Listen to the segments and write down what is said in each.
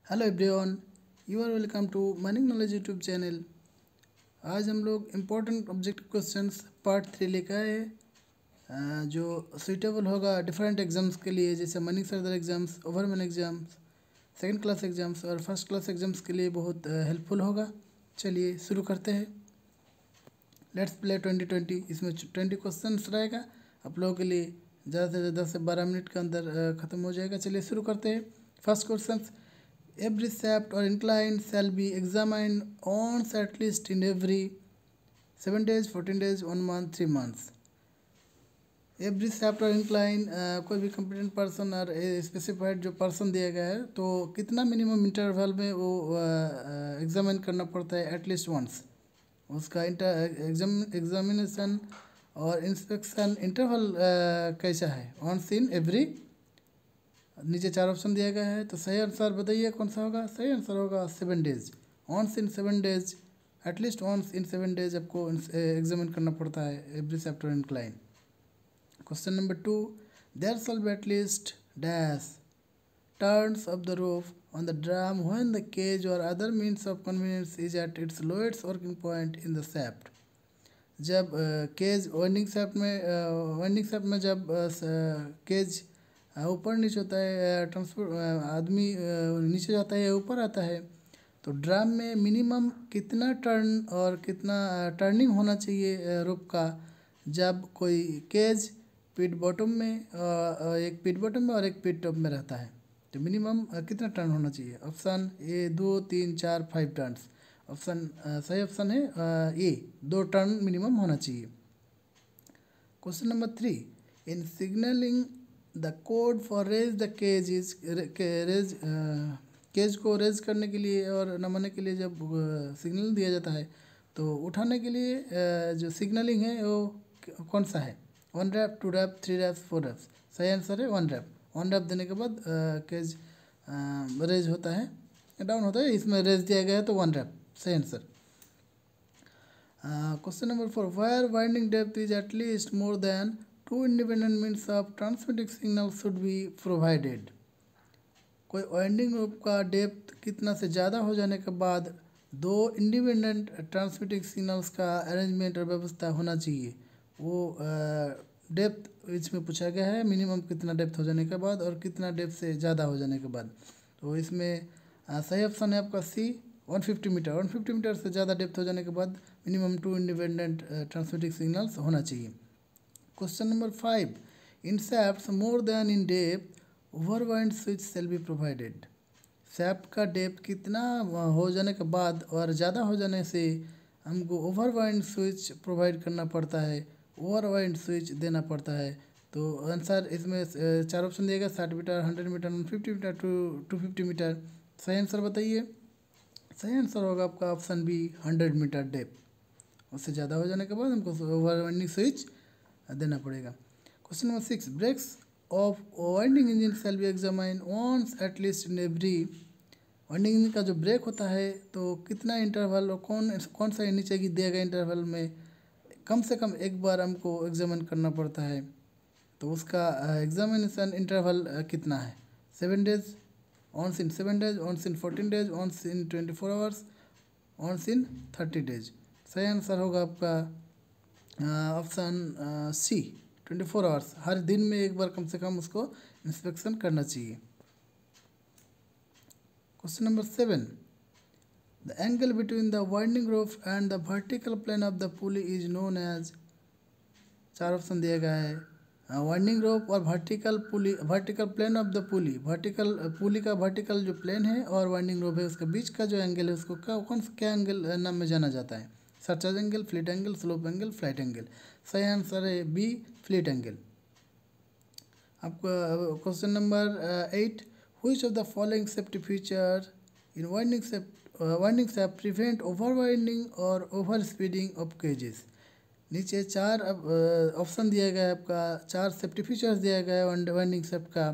Hello everyone, you are welcome to Morning Knowledge YouTube channel. आज हम लोग important objective questions part 3 लेकर आए हैं, जो सूटेबल होगा डिफरेंट एग्जाम्स के लिए, जैसे mining sirdar exams, overman exams, second class exams और फर्स्ट क्लास एग्जाम्स के लिए बहुत हेल्पफुल होगा। चलिए शुरू करते हैं। Let's play 2020। इसमें 20 क्वेश्चंस रहेगा आप लोगों के लिए। ज़्यादा से ज़्यादा 10 से 12 मिनट के अंदर ख़त्म हो जाएगा। चलिए शुरू करते हैं। First question, every shaft or incline shall be examined once at least in every 7 days, 14 days, 1 month, 3 months. Every shaft और incline कोई भी competent person और स्पेसिफाइड जो पर्सन दिया गया है, तो कितना मिनिमम इंटरवल में वो एग्जामिन करना पड़ता है एटलीस्ट वंस। उसका एग्जामिनेशन और इंस्पेक्शन इंटरवल कैसा है, वंस इन एवरी। नीचे 4 ऑप्शन दिया गया है, तो सही आंसर बताइए कौन सा होगा। सही आंसर होगा 7 days. Once in 7 days, at least once in 7 days आपको एग्जामिन करना पड़ता है every chapter incline. Question number 2, there shall be at least dash turns off the roof on the drum when the cage और other means of convenience is at its lowest working point in the shaft. जब cage winding shaft में जब cage ऊपर नीचे होता है, transport आदमी नीचे जाता है या ऊपर आता है, तो ड्रम में मिनिमम कितना टर्न और कितना टर्निंग होना चाहिए रोप का, जब कोई केज पिट बॉटम में एक पिट बॉटम में और एक पिट टॉप में रहता है, तो मिनिमम कितना टर्न होना चाहिए। Option A 2, 3, 4, 5 turns. ऑप्शन सही ऑप्शन है ए, 2 टर्न मिनिमम होना चाहिए। Question number 3, in signalling the code for raise the cage is cage को रेज करने के लिए और नमाने के लिए जब सिग्नल दिया जाता है, तो उठाने के लिए जो सिग्नलिंग है वो कौन सा है। 1 रैप, 2 रैप, 3 रैप, 4 रैप। सही आंसर है 1 रैप। 1 रैप देने के बाद केज रेज होता है, डाउन होता है। इसमें रेज दिया गया है तो 1 रैप सही answer. Question number 4, wire winding depth is at least more than 2 independent means of transmitting signal should be provided. कोई वाइंडिंग रूप का डेप्थ कितना से ज़्यादा हो जाने के बाद 2 इंडिपेंडेंट ट्रांसमिटिंग सिग्नल्स का अरेंजमेंट और व्यवस्था होना चाहिए। वो डेप्थ इसमें पूछा गया है, मिनिमम कितना डेप्थ हो जाने के बाद और कितना डेप्थ से ज़्यादा हो जाने के बाद। तो इसमें सही ऑप्शन है आपका सी, 150 मीटर। 150 मीटर से ज़्यादा डेप्थ हो जाने के बाद मिनिमम 2 इंडिपेंडेंट ट्रांसमिटिंग सिग्नल्स होना चाहिए। Question number 5, in shafts more than in depth overwind switch shall be provided. Shaft का डेप्थ कितना हो जाने के बाद और ज़्यादा हो जाने से हमको ओवरवाइंड स्विच प्रोवाइड करना पड़ता है, ओवरवाइंड स्विच देना पड़ता है। तो आंसर इसमें 4 ऑप्शन दिएगा, 60 मीटर, 100 मीटर, 150 मीटर, 250 मीटर। सही आंसर बताइए। सही आंसर होगा आपका ऑप्शन बी, 100 मीटर डेप्थ। उससे ज़्यादा हो जाने के बाद हमको ओवरवाइंडिंग स्विच देना पड़ेगा। Question number 6, brakes of winding engine shall be examine once at least in every. Winding engine का जो ब्रेक होता है, तो कितना इंटरवल और कौन सा नीचे की दिए गए इंटरवल में कम से कम एक बार हमको एग्जामिन करना पड़ता है, तो उसका एग्जामिनेशन इंटरवल कितना है। 7 days, once in 7 days, once in 14 days, once in 24 hours, once in 30 days. सही आंसर होगा आपका ऑप्शन सी, 24 आवर्स। हर दिन में एक बार कम से कम उसको इंस्पेक्शन करना चाहिए। Question number 7, the angle between the winding rope and the vertical plane of the pulley is known as. 4 option दिया गया है, वाइंडिंग रोप और vertical pulley, vertical plane of the pulley. Vertical pulley का vertical जो plane है और winding रोप है, उसके बीच का जो एंगल है उसको क्या एंगल नाम में जाना जाता है। Searches angle, fleet angle, slope angle, flight angle. सही आंसर है बी, फ्लिट एंगल। आपका question number 8, which of the following safety feature in winding shaft prevent over winding और ओवर स्पीडिंग ऑफ केजेस। नीचे 4 ऑप्शन दिया गया है आपका, 4 सेफ्टी फीचर्स दिया गया है वाइंडिंग शाफ्ट का,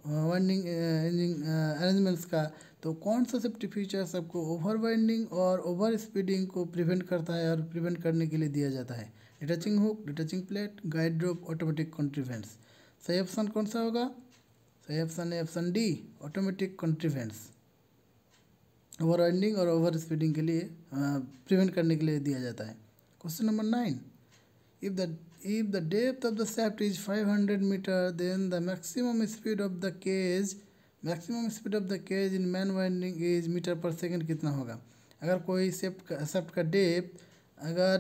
वाइंडिंग इंजन अरेंजमेंट्स का। तो कौन सा सेफ्टी फीचर्स आपको ओवर वाइंडिंग और ओवर स्पीडिंग को प्रिवेंट करता है और प्रिवेंट करने के लिए दिया जाता है। Detaching hook, detaching plate, guide rope, automatic contrivance. सही ऑप्शन कौन सा होगा। सही ऑप्शन है option D, automatic contrivance. Over winding और ओवर स्पीडिंग के लिए प्रिवेंट करने के लिए दिया जाता है। Question number 9, if the depth of the shaft is 500 meter, then the maximum speed of the cage in man winding is metre पर सेकंड कितना होगा। अगर कोई शाफ्ट का डेप्थ अगर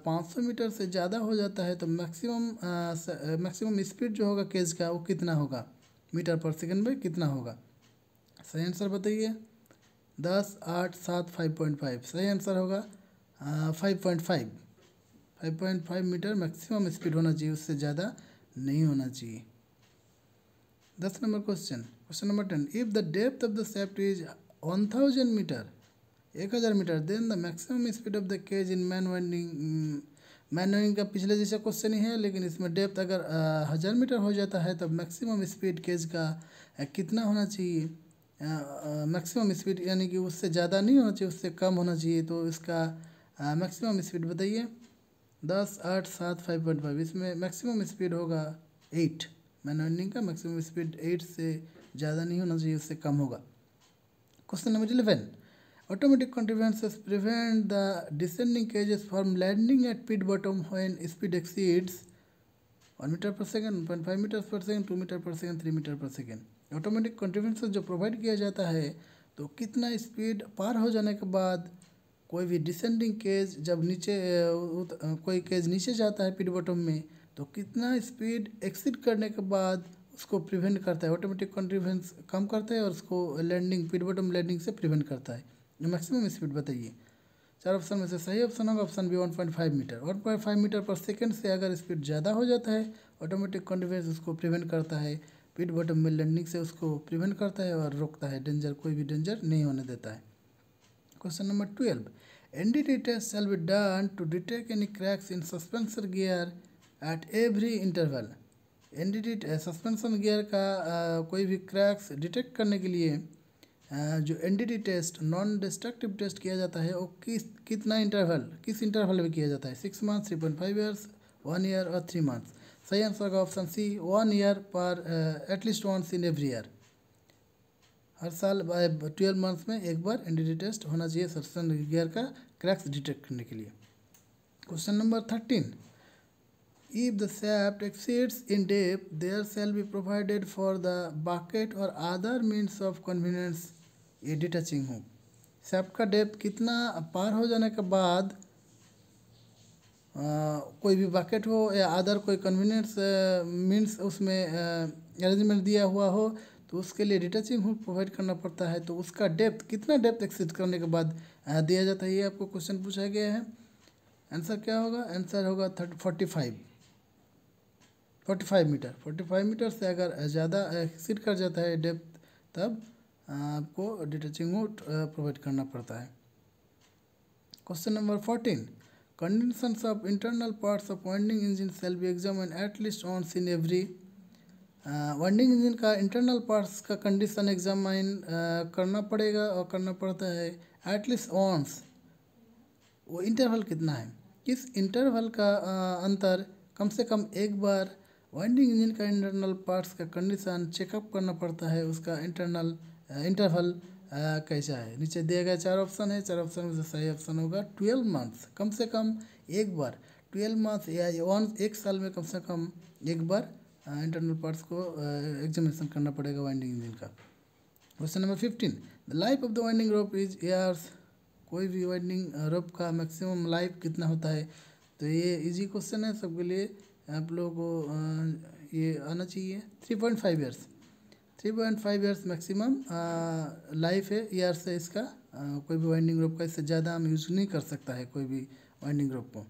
500 मीटर से ज़्यादा हो जाता है तो मैक्सिमम स्पीड जो होगा केज का वो कितना होगा, मीटर पर सेकंड में कितना होगा। सही आंसर बताइए। 10, 8, 7, 5.5। सही आंसर होगा 5.5 मीटर मैक्सिमम स्पीड होना चाहिए, उससे ज़्यादा नहीं होना चाहिए। 10 number question number 10, if the depth of the shaft is 1000 metre, 1000 metre, then the maximum speed of the cage in man winding का पिछले जैसा क्वेश्चन ही है, लेकिन इसमें डेप्थ अगर 1000 मीटर हो जाता है तो मैक्सिमम स्पीड केज का कितना होना चाहिए। मैक्सिमम स्पीड यानी कि उससे ज़्यादा नहीं होना चाहिए, उससे कम होना चाहिए। तो इसका मैक्सिमम स्पीड बताइए। 10, 8, 7, 5.5। इसमें मैक्सिमम स्पीड होगा 8। मैन वाइंडिंग का मैक्सिमम स्पीड 8 से ज़्यादा नहीं होना चाहिए, उससे कम होगा। Question number 11, automatic contrivances prevent the descending cages from landing at pit bottom when speed exceeds 1 metre पर सेकेंड, 1.5 मीटर पर सेकेंड, 2 मीटर पर सेकेंड, 3 मीटर पर सेकेंड। ऑटोमेटिक कंट्रीवेंसेस जो प्रोवाइड किया जाता है तो कितना स्पीड पार हो जाने के बाद कोई भी डिसेंडिंग केज जब नीचे कोई केज नीचे जाता है पिट बॉटम में तो कितना स्पीड एक्सीड करने के बाद उसको प्रिवेंट करता है। ऑटोमेटिक कंट्रीवेंस कम करता है और उसको लैंडिंग पिट बॉटम लैंडिंग से प्रिवेंट करता है। मैक्सिमम स्पीड बताइए। 4 ऑप्शन में से सही ऑप्शन होगा ऑप्शन बी 1.5 मीटर। 1.5 मीटर पर सेकेंड से अगर स्पीड ज़्यादा हो जाता है ऑटोमेटिक कंट्रीवेंस उसको प्रिवेंट करता है, पिट बॉटम में लैंडिंग से उसको प्रिवेंट करता है और रोकता है, डेंजर कोई भी डेंजर नहीं होने देता है। Question number 12, NDT test shall be done to detect any cracks in suspension gear at every interval। NDT suspension gear का कोई भी क्रैक्स डिटेक्ट करने के लिए जो NDT test non destructive test किया जाता है वो किस इंटरवल में किया जाता है। 6 मंथ्स, 3.5 ईयर्स, 1 ईयर और 3 मंथ्स। सही आंसर का ऑप्शन सी 1 ईयर पर at least once in every year. हर साल 12 मंथ्स में एक बार NDT टेस्ट होना चाहिए सस्पेंशन गियर का क्रैक्स डिटेक्ट करने के लिए। Question number 13, if the shaft exceeds in depth there shall be provided for the bucket or other means of convenience a detaching hook। Shaft का depth कितना पार हो जाने के बाद कोई भी बकेट हो या अदर कोई कन्वीनियंस मीन्स उसमें अरेंजमेंट दिया हुआ हो तो उसके लिए डिटैचिंग हुक प्रोवाइड करना पड़ता है। तो उसका डेप्थ कितना डेप्थ एक्सीड करने के बाद दिया जाता है, ये आपको क्वेश्चन पूछा गया है। आंसर क्या होगा, आंसर होगा 45 मीटर। 45 मीटर से अगर ज़्यादा एक्सीड कर जाता है डेप्थ तब आपको डिटैचिंग हुक प्रोवाइड करना पड़ता है। Question number 14, conditions of internal parts of winding engine shall be examine at least once in every. Winding engine का इंटरनल पार्ट्स का कंडीशन एग्जामिन करना पड़ेगा और करना पड़ता है एटलीस्ट ऑन्स। वो इंटरवल कितना है, किस इंटरवल का अंतर कम से कम एक बार वाइंडिंग इंजन का इंटरनल पार्ट्स का कंडीशन चेकअप करना पड़ता है। उसका इंटरवल कैसा है। नीचे दिए गए 4 ऑप्शन है, 4 ऑप्शन में से सही ऑप्शन होगा 12 मंथ्स। कम से कम एक बार 12 मंथ्स या एक साल में कम से कम एक बार इंटरनल पार्ट्स को एग्जामिनेशन करना पड़ेगा वाइंडिंग इंजन का। Question number 15, the life of the winding rope is years. कोई भी वाइंडिंग रोप का मैक्सिमम लाइफ कितना होता है। तो ये इजी क्वेश्चन है, सबके लिए आप लोगों को ये आना चाहिए। 3.5 ईयर्स। 3.5 ईयर्स मैक्सिमम लाइफ है ईयर से इसका। कोई भी वाइंडिंग रोप का इससे ज़्यादा हम यूज़ नहीं कर सकता है कोई भी वाइंडिंग रोप को।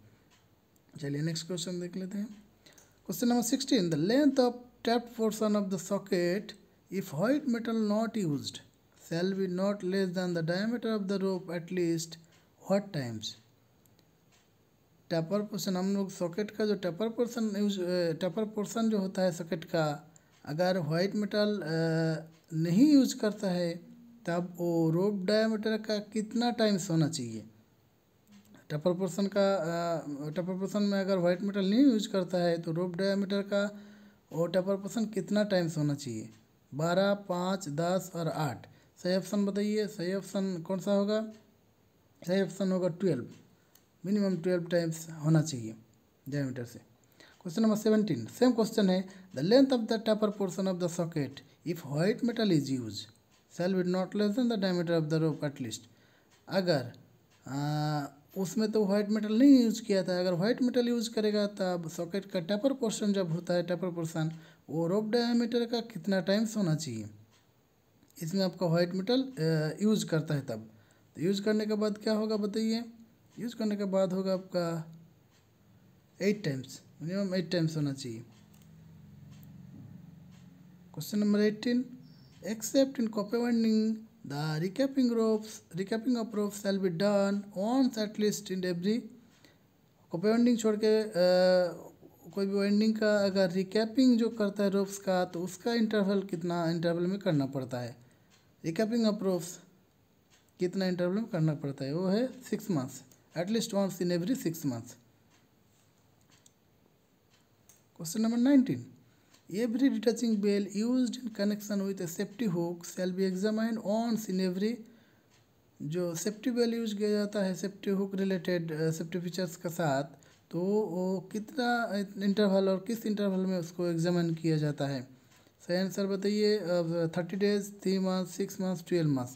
चलिए नेक्स्ट क्वेश्चन देख लेते हैं। Question number 16, the length of tapped portion of the socket if white metal not used shall be not less than the diameter of the rope eight least what times. Tapper portion, हम लोग socket का जो tapper portion जो होता है socket का, अगर white metal नहीं यूज करता है तब वो रोप डायमीटर का कितना टाइम्स होना चाहिए। टैपर पोर्शन में अगर वाइट मेटल नहीं यूज करता है तो रोप डायमीटर का वो टैपर पोर्शन कितना टाइम्स होना चाहिए। 12, 5, 10 और 8। सही ऑप्शन बताइए, सही ऑप्शन कौन सा होगा? सही ऑप्शन होगा 12, मिनिमम 12 टाइम्स होना चाहिए डायमीटर से। क्वेश्चन नंबर 17 सेम क्वेश्चन है, the length of the taper portion of the socket if white metal is use shall be not less than the diameter of the rope at least. अगर उसमें तो white metal नहीं use किया था, अगर white metal use करेगा तब socket का टेपर पोर्शन जब होता है, टेपर पोर्शन वो रोप डायमीटर का कितना टाइम्स होना चाहिए। इसमें आपका व्हाइट मेटल यूज करता है तब, तो यूज करने के बाद क्या होगा बताइए? यूज करने के बाद होगा आपका 8 टाइम्स, मिनिमम 8 टाइम्स होना चाहिए। Question number 18 accept in copper winding the रिकैपिंग of ropes shall be done once at least in every। Copper winding छोड़ के कोई भी वाइंडिंग का अगर रिकैपिंग जो करता है रोप्स का, तो उसका इंटरवल कितना इंटरवल में करना पड़ता है? रिकैपिंग ऑफ रोप्स कितना इंटरवल में करना पड़ता है? वो है 6 months, at least once in every 6 months. Question number 19 every detaching bell used in connection with a safety hook shall be examined once in every। जो सेफ्टी बेल यूज किया जाता है safety hook related safety features के साथ, तो वो कितना interval और किस इंटरवल में उसको एग्जामिन किया जाता है? सही आंसर बताइए। 30 डेज, 3 मंथ, 6 मंथ, 12 मंथ।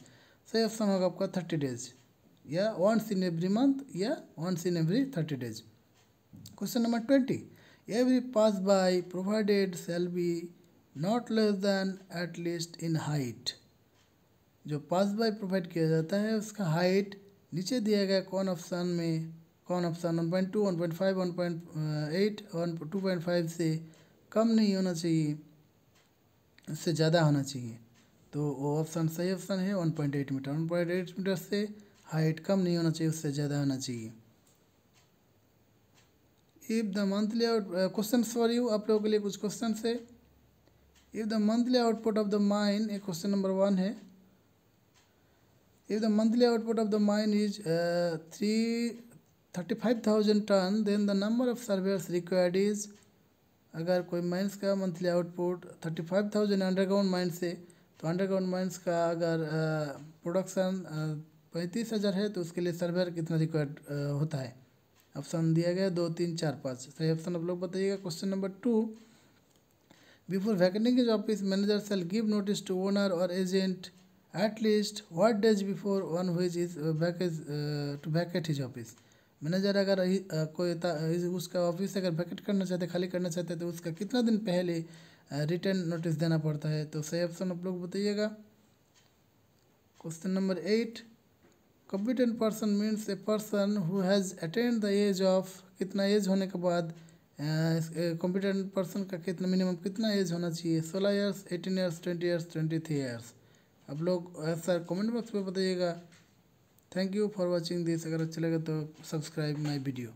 सही ऑप्शन होगा आपका 30 डेज, या वंस इन एवरी मंथ, या once in every 30 days. Question number 20 every pass by provided shall be not less than at least in height। जो पास बाय प्रोवाइड किया जाता है उसका हाइट नीचे दिया गया कौन ऑप्शन में, कौन ऑप्शन 1.2, 1.5, 1.8 और 2.5 से कम नहीं होना चाहिए, उससे ज़्यादा होना चाहिए। तो वो ऑप्शन सही ऑप्शन है 1.8 मीटर। 1.8 मीटर से हाइट कम नहीं होना चाहिए, उससे ज़्यादा होना चाहिए। If the monthly out question for you, आप लोगों के लिए कुछ क्वेश्चन है। If the monthly output of the mine, एक क्वेश्चन नंबर 1 है, if the monthly output of the mine is 35,000 ton then the number of surveyors required is. अगर कोई माइंस का मंथली आउटपुट 35,000 अंडरग्राउंड माइन से, तो underground mines का अगर production 35,000 है, तो उसके लिए सर्वेयर कितना रिक्वायर्ड होता है? ऑप्शन दिया गया 2, 3, 4, 5। सही ऑप्शन आप लोग बताइएगा। Question number 2 before vacating his office manager shall give notice to owner और agent at least what days before one which is to vacate his office. Manager अगर उसका ऑफिस अगर वैकेट करना चाहते, खाली करना चाहते, तो उसका कितना दिन पहले रिटर्न नोटिस देना पड़ता है? तो सही ऑप्शन आप लोग बताइएगा। Question number 8 competent person means a person who has attend the age of. कितना एज होने के बाद कॉम्पिटेंट पर्सन का कितना मिनिमम कितना एज होना चाहिए? 16 ईयर्स, 18 ईयर्स, 20 ईयर्स, 23 ईयर्स। आप लोग आंसर कमेंट बॉक्स में बताइएगा। Thank you for watching this. अगर अच्छा लगे तो सब्सक्राइब माई वीडियो।